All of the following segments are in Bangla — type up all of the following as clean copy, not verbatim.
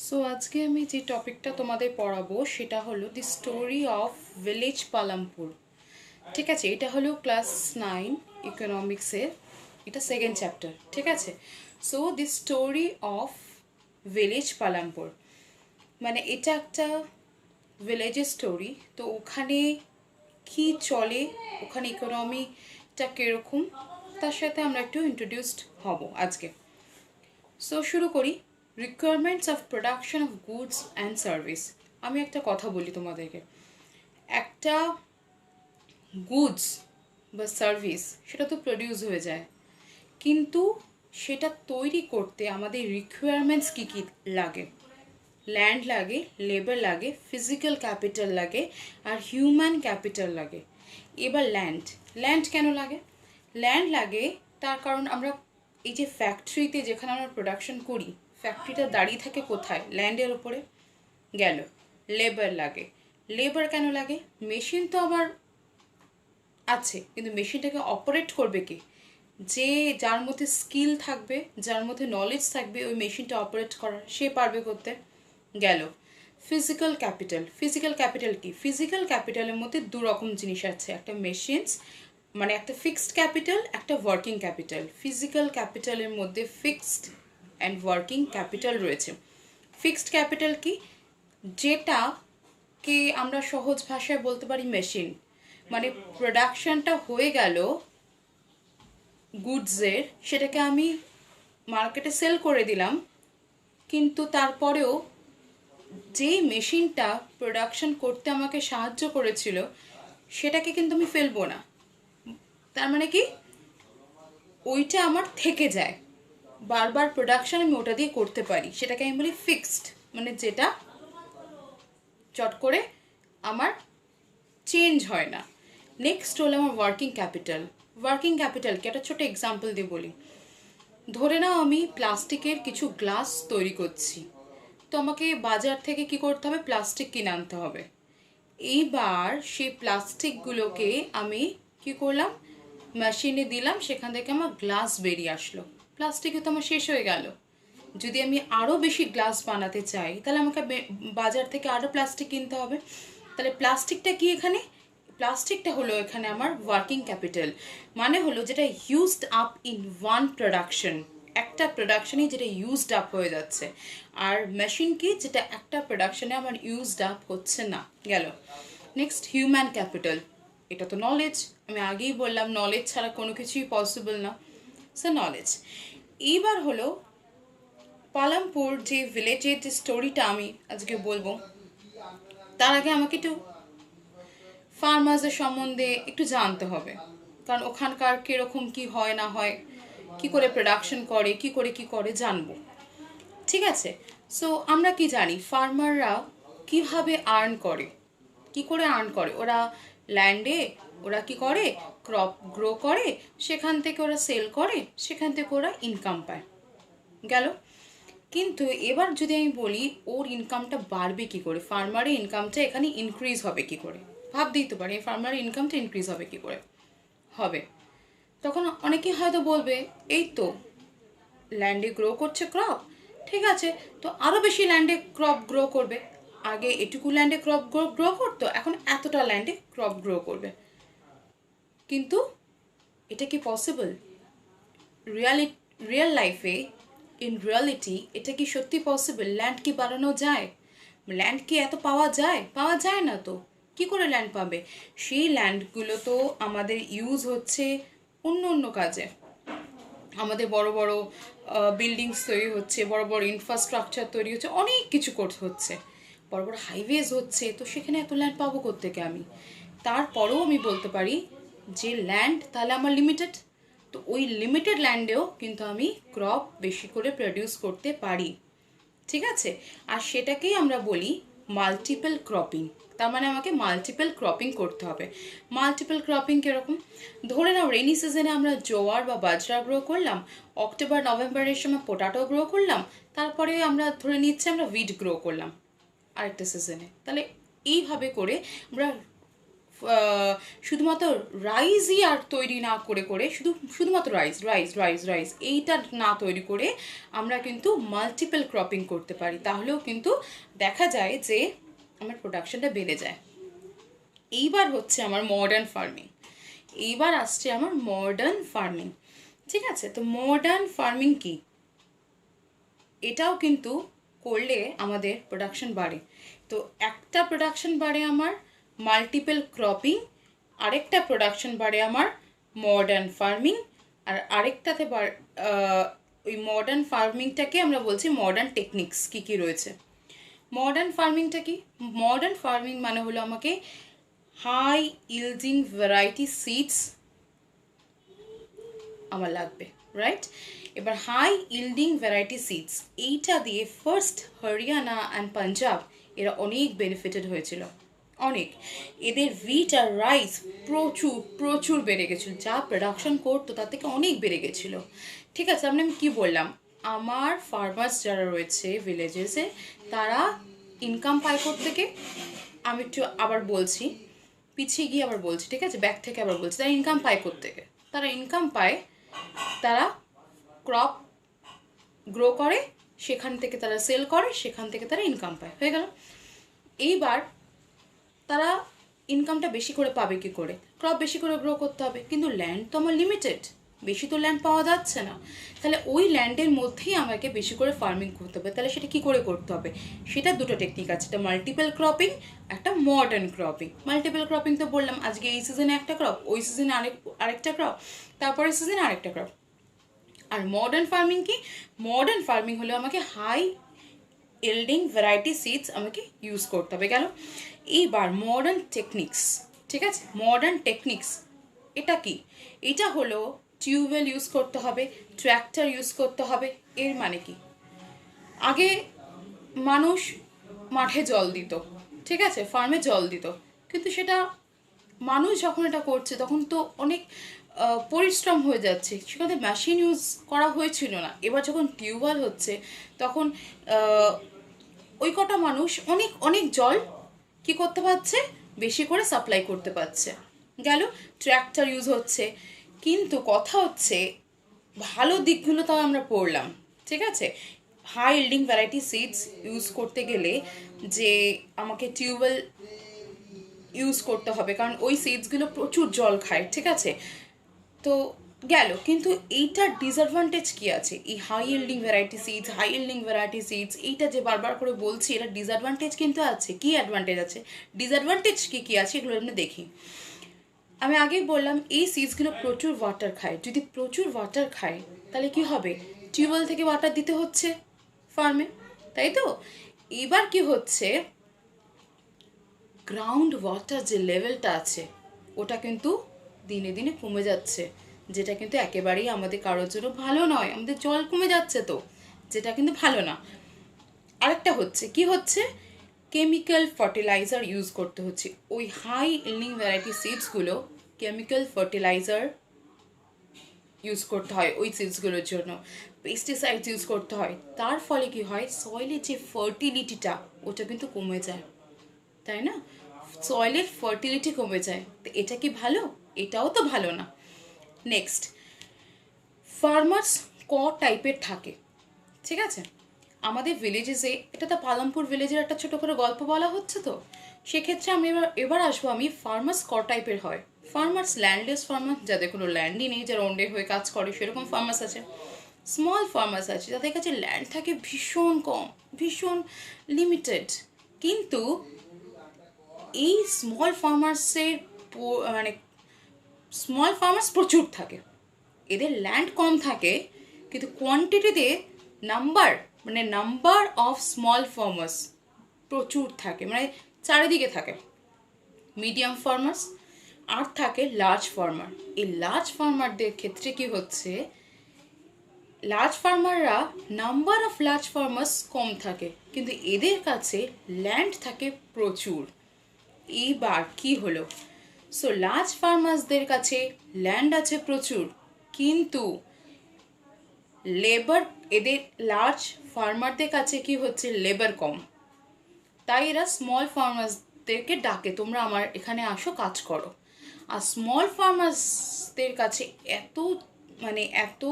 সো আজকে আমি যে টপিকটা তোমাদের পড়াবো সেটা হলো the story of village Palampur. ঠিক আছে, এটা হলো ক্লাস 9 ইকোনমিক্সের, এটা সেকেন্ড চ্যাপ্টার। ঠিক আছে, so the story of village Palampur মানে এটা একটা ভিলেজের স্টোরি। তো ওখানে কি চলে, ওখানে ইকোনমিটা কীরকম, তার সাথে আমরা একটু ইন্ট্রোডিউসড হব আজকে। সো শুরু করি। Requirements of production of goods and service. আমি একটা কথা বলি তোমাদেরকে, একটা গুডস বা সার্ভিস সেটা তো প্রডিউস হয়ে যায়, কিন্তু সেটা তৈরি করতে আমাদের রিকোয়ারমেন্টস কী কী লাগে? ল্যান্ড লাগে, লেবার লাগে, ফিজিক্যাল ক্যাপিটাল লাগে, আর হিউম্যান ক্যাপিটাল লাগে। এবার ল্যান্ড কেন লাগে? ল্যান্ড লাগে তার কারণ আমরা এই যে ফ্যাক্টরিতে যেখানে আমরা প্রোডাকশন করি, ফ্যাক্টরিটা দাঁড়িয়ে থাকে কোথায়? ল্যান্ডের ওপরে। গেল। লেবার লাগে। লেবার কেন লাগে? মেশিন তো আবার আছে, কিন্তু মেশিনটাকে অপারেট করবে কে? যে যার মধ্যে স্কিল থাকবে, যার মধ্যে নলেজ থাকবে ওই মেশিনটা অপারেট করার, সে পারবে করতে। গেল। Physical capital. ফিজিক্যাল ক্যাপিটাল কি? ফিজিক্যাল ক্যাপিটালের মধ্যে দু রকম জিনিস আছে, একটা মেশিনস মানে একটা ফিক্সড ক্যাপিটাল, একটা ওয়ার্কিং ক্যাপিটাল। ফিজিক্যাল ক্যাপিটালের মধ্যে ফিক্সড অ্যান্ড ওয়ার্কিং ক্যাপিটাল রয়েছে। ফিক্সড ক্যাপিটাল কি? যেটাকে আমরা সহজ ভাষায় বলতে পারি মেশিন। মানে প্রোডাকশনটা হয়ে গেল গুডসের, সেটাকে আমি মার্কেটে সেল করে দিলাম, কিন্তু তারপরেও যেই মেশিনটা প্রোডাকশন করতে আমাকে সাহায্য করেছিল সেটাকে কিন্তু আমি ফেলবো না। তার মানে কি? ওইটা আমার থেকে যায়, বারবার প্রোডাকশন আমি ওটা দিয়ে করতে পারি, সেটাকে আমি বলি ফিক্সড, মানে যেটা চট করে আমার চেঞ্জ হয় না। নেক্সট হলো আমার ওয়ার্কিং ক্যাপিটাল। ওয়ার্কিং ক্যাপিটালকে একটা ছোটো এক্সাম্পল দিয়ে বলি। ধরে নাও আমি প্লাস্টিকের কিছু গ্লাস তৈরি করছি, তো আমাকে বাজার থেকে কি করতে হবে? প্লাস্টিক কিনে আনতে হবে। এইবার সেই প্লাস্টিকগুলোকে আমি কি করলাম? মেশিনে দিলাম, সেখান থেকে আমার গ্লাস বেরিয়ে আসলো। প্লাস্টিকে তো আমার শেষ হয়ে গেল। যদি আমি আরও বেশি গ্লাস বানাতে চাই তাহলে আমাকে বাজার থেকে আরও প্লাস্টিক কিনতে হবে। তাহলে প্লাস্টিকটা কি এখানে? প্লাস্টিকটা হলো এখানে আমার ওয়ার্কিং ক্যাপিটাল, মানে হলো যেটা used up in one production, একটা প্রোডাকশনে যেটা ইউজড আপ হয়ে যাচ্ছে। আর মেশিন কি? যেটা একটা প্রোডাকশনে আমার ইউজড আপ হচ্ছে না। গেল। Next human capital. এটা তো নলেজ, আমি আগেই বললাম নলেজ ছাড়া কোনো কিছুই পসিবল না। So knowledge. এইবার হলো পালামপুর যে ভিলেজের যে স্টোরিটা আমি আজকে বলবো, তার আগে আমাকে একটু ফার্মার্সের সম্বন্ধে একটু জানতে হবে, কারণ ওখানকার কীরকম কি হয় না হয়, কি করে প্রোডাকশন করে, কি করে জানবো। ঠিক আছে, সো আমরা কি জানি ফার্মাররা কিভাবে আর্ন করে, কি করে আর্ন করে? ওরা ল্যান্ডে ওরা কি করে? ক্রপ গ্রো করে, সেখান থেকে ওরা সেল করে, সেখান থেকে ওরা ইনকাম পায়। গেল। কিন্তু এবার যদি আমি বলি ওর ইনকামটা বাড়বে কি করে, ফার্মারের ইনকামটা এখানে ইনক্রিজ হবে কি করে, ভাবতেই তো পারি ফার্মারের ইনকামটা ইনক্রিজ হবে কি করে হবে। তখন অনেকেই হয়তো বলবে এই তো ল্যান্ডে গ্রো করছে ক্রপ, ঠিক আছে, তো আরও বেশি ল্যান্ডে ক্রপ গ্রো করবে। আগে এটুকু ল্যান্ডে ক্রপ গ্রো করতো, এখন এতটা ল্যান্ডে ক্রপ গ্রো করবে। কিন্তু এটা কি পসিবল? রিয়েল লাইফে, ইন রিয়ালিটি এটা কি সত্যি পসিবল? ল্যান্ড কি বাড়ানো যায়? ল্যান্ড কি এত পাওয়া যায়? পাওয়া যায় না তো। কি করে ল্যান্ড পাবে? সেই ল্যান্ডগুলো তো আমাদের ইউজ হচ্ছে অন্য অন্য কাজে। আমাদের বড় বড় বিল্ডিংস তৈরি হচ্ছে, বড় বড় ইনফ্রাস্ট্রাকচার তৈরি হচ্ছে, অনেক কিছু করতে হচ্ছে, বড় বড় হাইওয়েজ হচ্ছে, তো সেখানে এত ল্যান্ড পাবো কোত্থেকে আমি? তারপরেও আমি বলতে পারি যে ল্যান্ড তাহলে আমার লিমিটেড, তো ওই লিমিটেড ল্যান্ডেও কিন্তু আমি ক্রপ বেশি করে প্রডিউস করতে পারি। ঠিক আছে, আর সেটাকেই আমরা বলি মাল্টিপল ক্রপিং। তার মানে আমাকে মাল্টিপল ক্রপিং করতে হবে। মাল্টিপল ক্রপিং কীরকম? ধরে নাও রেনি সিজনে আমরা জোয়ার বা বাজরা গ্রো করলাম, অক্টোবর নভেম্বরের সময় পোটাটো গ্রো করলাম, তারপরে আমরা ধরে নিচ্ছি আমরা উইট গ্রো করলাম আরেকটা সিজনে। তাহলে এইভাবে করে আমরা শুধুমাত্র রাইসই আর তৈরি না করে করে শুধুমাত্র রাইস এইটা না তৈরি করে আমরা কিন্তু মাল্টিপল ক্রপিং করতে পারি, তাহলেও কিন্তু দেখা যায় যে আমার প্রোডাকশনটা বেড়ে যায়। এইবার হচ্ছে আমার মডার্ন ফার্মিং, এইবার আসছে আমার মডার্ন ফার্মিং। ঠিক আছে, তো মডার্ন ফার্মিং কি, এটাও কিন্তু করলে আমাদের প্রোডাকশন বাড়ে। তো একটা প্রোডাকশন বাড়ে আমার মাল্টিপল ক্রপিং, আরেকটা প্রোডাকশন বাড়ে আমার মডার্ন ফার্মিং, আর আরেকটাতে ওই মডার্ন ফার্মিংটাকে আমরা বলছি মডার্ন টেকনিক্স। কী কী রয়েছে মডার্ন ফার্মিংটা? কি মডার্ন ফার্মিং মানে হলো আমাকে হাই ইল্ডিং ভ্যারাইটি সিডস আমার লাগবে, রাইট? এবার হাই ইল্ডিং ভ্যারাইটি সিডস এইটা দিয়ে ফার্স্ট হরিয়ানা অ্যান্ড পাঞ্জাব এরা অনেক বেনিফিটেড হয়েছিল, অনেক। এদের হুইট আর রাইস প্রচুর প্রচুর বেড়ে গেছিলো, যা প্রোডাকশন করতো তার থেকে অনেক বেড়ে গেছিলো। ঠিক আছে, আমি কি বললাম, আমার ফার্মার্স যারা রয়েছে ভিলেজেসে তারা ইনকাম পায় থেকে, আমি একটু আবার বলছি, পিছিয়ে গিয়ে আবার বলছি, ঠিক আছে, ব্যাক থেকে আবার বলছি, তারা ইনকাম পায় থেকে, তারা ইনকাম পায়, তারা ক্রপ গ্রো করে, সেখান থেকে তারা সেল করে, সেখান থেকে তারা ইনকাম পায়, হয়ে গেল। এইবার তারা ইনকামটা বেশি করে পাবে কি করে? ক্রপ বেশি করে গ্রো করতে হবে, কিন্তু ল্যান্ড তো আমার লিমিটেড, বেশি তো ল্যান্ড পাওয়া যাচ্ছে না, তাহলে ওই ল্যান্ডের মধ্যেই আমাকে বেশি করে ফার্মিং করতে হবে। তাহলে সেটা কি করে করতে হবে? সেটা দুটো টেকনিক আছে, একটা মাল্টিপল ক্রপিং, একটা মডার্ন ক্রপিং। মাল্টিপল ক্রপিং তো বললাম, আজকে এই সিজনে একটা ক্রপ, ওই সিজনে আরেকটা ক্রপ, তারপরের সিজনে আরেকটা ক্রপ। আর মডার্ন ফার্মিং কি? মডার্ন ফার্মিং হলো আমাকে হাই ইল্ডিং ভ্যারাইটি সিডস আমাকে ইউজ করতে হবে, গেল। এইবার মডার্ন টেকনিক্স, ঠিক আছে, মডার্ন টেকনিক্স এটা কি? এটা হলো টিউবওয়েল ইউজ করতে হবে, ট্র্যাক্টর ইউজ করতে হবে। এর মানে কি? আগে মানুষ মাঠে জল দিত, ঠিক আছে, ফার্মে জল দিত, কিন্তু সেটা মানুষ যখন এটা করছে তখন তো অনেক পরিশ্রম হয়ে যাচ্ছে, সেখানে মেশিন ইউজ করা হয়েছিল না। এবার যখন টিউবওয়েল হচ্ছে তখন ওই কটা মানুষ অনেক অনেক জল কি করতে পারছে, বেশি করে সাপ্লাই করতে পারছে, গেল। ট্র্যাক্টর ইউজ হচ্ছে, কিন্তু কথা হচ্ছে ভালো দিকগুলো তাও আমরা পড়লাম, ঠিক আছে। High yielding variety seeds use করতে গেলে যে আমাকে টিউবওয়েল ইউজ করতে হবে, কারণ ওই সিডসগুলো প্রচুর জল খায়, ঠিক আছে, তো গেল। কিন্তু এইটার ডিসঅ্যাডভান্টেজ কি আছে? এই হাই ইল্ডিং ভ্যারাইটি সিডস এইটা যে বারবার করে বলছি, এটা ডিসঅ্যাডভান্টেজ কিন্তু আছে। কি অ্যাডভান্টেজ আছে, ডিসঅ্যাডভান্টেজ কি কি আছে, এগুলো আমরা দেখি। আমি আগেই বললাম এই সিডসগুলো প্রচুর ওয়াটার খায়, যদি প্রচুর ওয়াটার খায় তাহলে কি হবে? টিউবওয়েল থেকে ওয়াটার দিতে হচ্ছে ফার্মে, তাই তো। এবার কি হচ্ছে, গ্রাউন্ড ওয়াটার যে লেভেলটা আছে ওটা কিন্তু দিনে দিনে কমে যাচ্ছে, যেটা কিন্তু একেবারেই আমাদের কারোর জন্য ভালো নয়। আমাদের জল কমে যাচ্ছে তো, যেটা কিন্তু ভালো না। আরেকটা হচ্ছে কি হচ্ছে, কেমিক্যাল ফার্টিলাইজার ইউজ করতে হচ্ছে। ওই হাই ইল্ডিং ভ্যারাইটি সিডসগুলো কেমিক্যাল ফার্টিলাইজার ইউজ করতে হয় ওই সিডসগুলোর জন্য, পেস্টিসাইডস ইউজ করতে হয়। তার ফলে কি হয়, সয়েলের যে ফার্টিলিটিটা ওটা কিন্তু কমে যায়, তাই না? সয়েলের ফার্টিলিটি কমে যায়, তো এটা কি ভালো? এটাও তো ভালো না। নেক্সট, ফার্মার্স টাইপের থাকে, ঠিক আছে। আমাদের ভিলেজেসে, এটা তো পালামপুর ভিলেজের একটা ছোট করে গল্প বলা হচ্ছে, তো সেক্ষেত্রে আমি এবার আসবো আমি ফার্মার্স টাইপের হয়। ফার্মার্স ল্যান্ডলেস ফার্মার, যাদের কোনো ল্যান্ডই নেই, যারা অন্যের হয়ে কাজ করে, সেরকম ফার্মার্স আছে। স্মল ফার্মার্স আছে, যাদের কাছে ল্যান্ড থাকে ভীষণ কম, ভীষণ লিমিটেড, কিন্তু এই স্মল ফার্মার্সের মানে স্মল ফার্মার্স প্রচুর থাকে, এদের ল্যান্ড কম থাকে, কিন্তু কোয়ান্টিটিতে নাম্বার অফ স্মল ফার্মার্স প্রচুর থাকে, মানে চারিদিকে থাকে। মিডিয়াম ফার্মার্স আর থাকে লার্জ ফার্মার। এই লার্জ ফার্মারদের ক্ষেত্রে কি হচ্ছে, লার্জ ফার্মাররা নাম্বার অফ লার্জ ফার্মার্স কম থাকে, কিন্তু এদের কাছে ল্যান্ড থাকে প্রচুর। এইবার কি হলো, সো লার্জ ফার্মার্সদের কাছে ল্যান্ড আছে প্রচুর, কিন্তু লেবার, এদের লার্জ ফার্মারদের কাছে কি হচ্ছে, লেবার কম, তাই এরা স্মল ফার্মার্স ফার্মারদেরকে ডাকে, তোমরা আমার এখানে আসো, কাজ করো। আর স্মল ফার্মার্সদের কাছে এত এত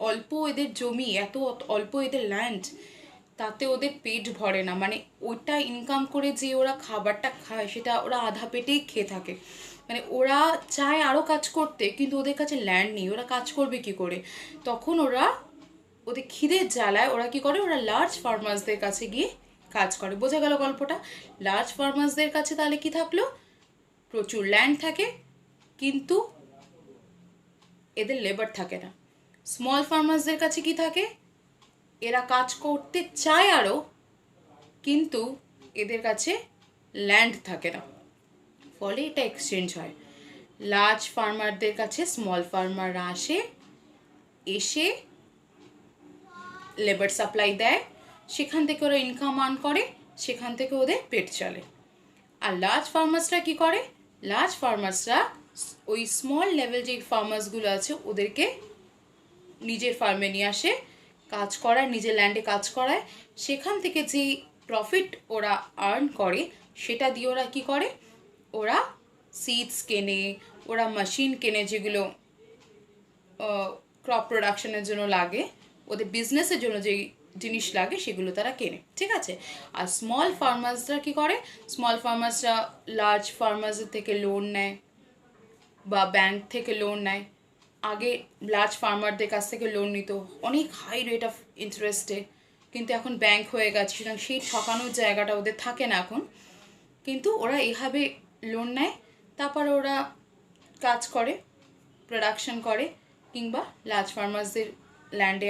অল্প এদের জমি, এত অল্প এদের ল্যান্ড, তাতে ওদের পেট ভরে না। ওইটা ইনকাম করে যে ওরা খাবারটা খায় সেটা ওরা আধা পেটেই খেয়ে থাকে। ওরা চায় আরও কাজ করতে, কিন্তু ওদের কাছে ল্যান্ড নেই, ওরা কাজ করবে কি করে? তখন ওদের খিদের জ্বালায় ওরা কি করে, ওরা লার্জ ফার্মার্সদের কাছে গিয়ে কাজ করে। বোঝা গেল গল্পটা? লার্জ ফার্মার্সদের কাছে তাহলে কি থাকলো, প্রচুর ল্যান্ড থাকে, কিন্তু এদের লেবার থাকে না। স্মল ফার্মার্সদের কাছে কি থাকে, এরা কাজ করতে চায় আরও, কিন্তু এদের কাছে ল্যান্ড থাকে না, ফলে এটা এক্সচেঞ্জ হয়। লার্জ ফার্মারদের কাছে স্মল ফার্মাররা এসে লেবার সাপ্লাই দেয়, সেখান থেকে ওরা ইনকাম আর্ন করে, সেখান থেকে ওদের পেট চলে। আর লার্জ ফার্মার্সরা কি করে, লার্জ ফার্মার্সরা ওই স্মল লেভেল যে ফার্মার্সগুলো আছে ওদেরকে নিজের ফার্মে নিয়ে আসে, কাজ করায়, নিজের ল্যান্ডে কাজ করায়, সেখান থেকে যে প্রফিট ওরা আর্ন করে সেটা দিয়ে ওরা কি করে, ওরা সিডস কেনে, ওরা মেশিন কেনে, যেগুলো ক্রপ প্রোডাকশনের জন্য লাগে, ওদের বিজনেসের জন্য যেই জিনিস লাগে সেগুলো তারা কেনে, ঠিক আছে? আর স্মল ফার্মার্সরা কি করে, স্মল ফার্মার্সরা লার্জ ফার্মার্সের থেকে লোন নেয় বা ব্যাংক থেকে লোন নেয়। আগে লার্জ ফার্মারদের কাছ থেকে লোন নিত অনেক হাই রেট অফ ইন্টারেস্টে, কিন্তু এখন ব্যাংক হয়ে গেছে, সুতরাং সেই ঠকানোর জায়গাটা ওদের থাকে না এখন। কিন্তু ওরা এইভাবে লোন নেয়, তারপর ওরা কাজ করে, প্রোডাকশন করে, কিংবা লার্জ ফার্মার্সদের ল্যান্ডে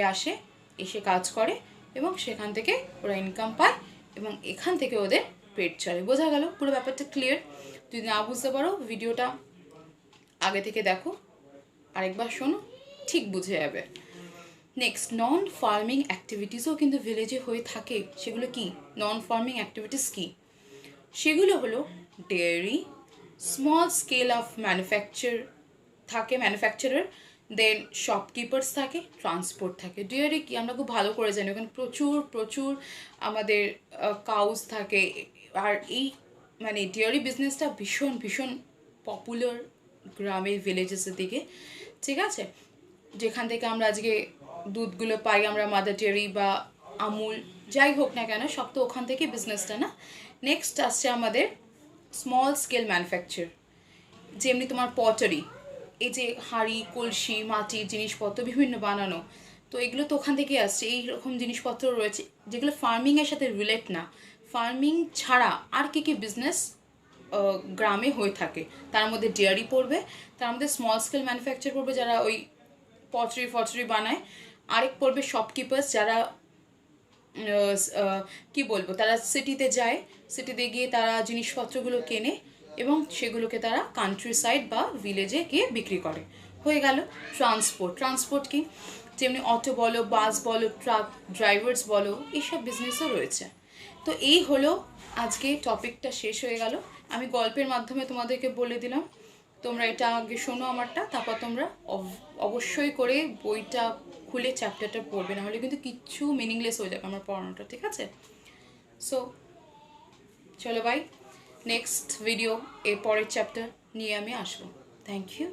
এসে কাজ করে, এবং সেখান থেকে ওরা ইনকাম পায়, এবং এখান থেকে ওদের পেট চলে। বোঝা গেল? পুরো ব্যাপারটা ক্লিয়ার? যদি না বুঝতে পারো ভিডিওটা আগে থেকে দেখো, আরেকবার শোনো, ঠিক বুঝে যাবে। নেক্সট, নন ফার্মিং অ্যাক্টিভিটিসও কিন্তু ভিলেজে হয়ে থাকে। সেগুলো কি? নন ফার্মিং অ্যাক্টিভিটিস কি? সেগুলো হলো dairy, small scale of manufacturer, then shopkeepers থাকে, ট্রান্সপোর্ট থাকে। ডেয়ারি কি আমরা খুব ভালো করে জানি, ওখানে প্রচুর আমাদের কাউস থাকে। আর এই ডেয়ারি বিজনেসটা ভীষণ পপুলার গ্রামে, ভিলেজেসের দিকে, ঠিক আছে? যেখান থেকে আমরা আজকে দুধগুলো পাই, আমরা মাদার ডেয়ারি বা আমুল যাই হোক না কেন, সব তো ওখান থেকে বিজনেসটা না। নেক্সট আসছে আমাদের স্মল স্কেল ম্যানুফ্যাকচার, যেমনি তোমার পটারি, এই যে হাঁড়ি কলসি মাটির জিনিসপত্র বিভিন্ন বানানো, তো এগুলো তো ওখান থেকে আসছে। এইরকম জিনিসপত্র রয়েছে যেগুলো ফার্মিংয়ের সাথে রিলেট না, ফার্মিং ছাড়া আর কি বিজনেস গ্রামে হয়ে থাকে। তার মধ্যে ডেয়ারি পড়বে, তার মধ্যে স্মল স্কেল ম্যানুফ্যাকচার পড়বে যারা ওই পটারি বানায়, আরেক পড়বে শপকিপার্স, যারা কি বলবো, তারা সিটিতে যায়, সিটিতে গিয়ে তারা জিনিসপত্রগুলো কেনে এবং সেগুলোকে তারা কান্ট্রি সাইড বা ভিলেজে গিয়ে বিক্রি করে। হয়ে গেল। ট্রান্সপোর্ট কি? যেমনি অটো বলো, বাস বলো, ট্রাক ড্রাইভার্স বলো, এইসব বিজনেসও রয়েছে। তো এই হলো আজকে টপিকটা, শেষ হয়ে গেল। আমি গল্পের মাধ্যমে তোমাদেরকে বলে দিলাম, তোমরা এটা আগে শোনো আমারটা, তারপর তোমরা অবশ্যই করে বইটা খুলে চ্যাপ্টারটা পড়বে, নাহলে কিন্তু কিচ্ছু মিনিংলেস হয়ে যাবে আমার পড়ানোটা, ঠিক আছে? সো চলো বাই, নেক্সট ভিডিও এর পরের চ্যাপ্টার নিয়ে আমি আসবো। Thank you.